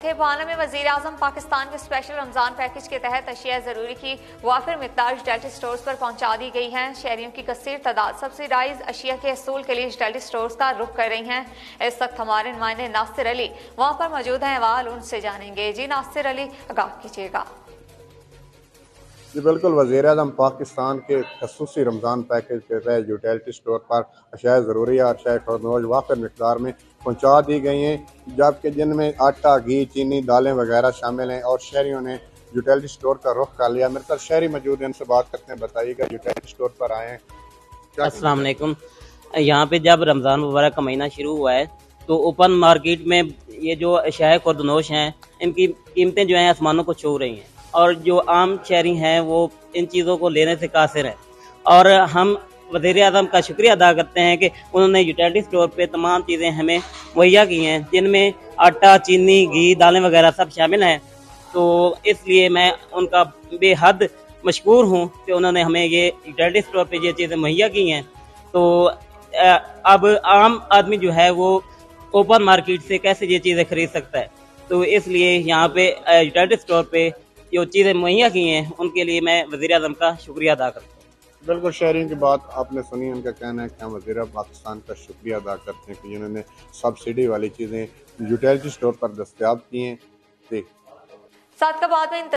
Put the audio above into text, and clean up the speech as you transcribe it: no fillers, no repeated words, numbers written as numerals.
पाना में वज़ीर-ए-आज़म पाकिस्तान के स्पेशल रमजान पैकेज के तहत अशिया ज़रूरी की वाफिर मिकदार रिटेल स्टोर्स पर पहुंचा दी गई हैं। शहरियों की कसीर तादाद सब्सिडाइज अशिया के असूल के लिए रिटेल स्टोर्स का रुख कर रही हैं। इस वक्त हमारे नुमाइंदे नासिर अली वहाँ पर मौजूद हैं, अहवाल उनसे जानेंगे। जी नासिर अली, आगाह कीजिएगा। जी बिल्कुल, वज़ीर-ए-आज़म पाकिस्तान के ख़ुसूसी रमज़ान पैकेज के तहत यूटिलिटी स्टोर पर अशिया ज़रूरिया और अशिया खुर्दनोश वाफ़िर मिक़दार में पहुँचा दी गई हैं, जबकि जिनमें आटा, घी, चीनी, दालें वगैरह शामिल हैं। और शहरियों ने यूटिलिटी स्टोर का रुख कर लिया। मेरे साथ शहरी मौजूद हैं, इनसे बात करते हैं। बताइएगा, यूटिलिटी स्टोर पर आए हैं, अस्सलाम वालेकुम। यहाँ पे जब रमज़ान मुबारक का महीना शुरू हुआ है तो ओपन मार्केट में ये जो अशिया खुर्दनोश हैं, इनकी कीमतें जो हैं आसमानों को छू रही हैं, और जो आम शहरी हैं वो इन चीज़ों को लेने से कासिर हैं। और हम वज़ीर-ए-आज़म का शुक्रिया अदा करते हैं कि उन्होंने यूटिलिटी स्टोर पे तमाम चीज़ें हमें मुहैया की हैं, जिनमें आटा, चीनी, घी, दालें वगैरह सब शामिल हैं। तो इसलिए मैं उनका बेहद मशकूर हूँ कि उन्होंने हमें ये यूटिलिटी स्टोर पे ये चीज़ें मुहैया की हैं। तो अब आम आदमी जो है वो ओपन मार्केट से कैसे ये चीज़ें खरीद सकता है। तो इसलिए यहाँ पे यूटिलिटी स्टोर पे जो चीज़ें मुहैया की हैं उनके लिए मैं वज़ीर-ए-आज़म का शुक्रिया अदा करता हूँ। बिल्कुल, शहरियों की बात आपने सुनी। उनका कहना है कि हम वज़ीर पाकिस्तान का शुक्रिया अदा करते हैं कि जिन्होंने सब्सिडी वाली चीज़ें यूटिलिटी स्टोर पर दस्तयाब की हैं। साथ का बाद में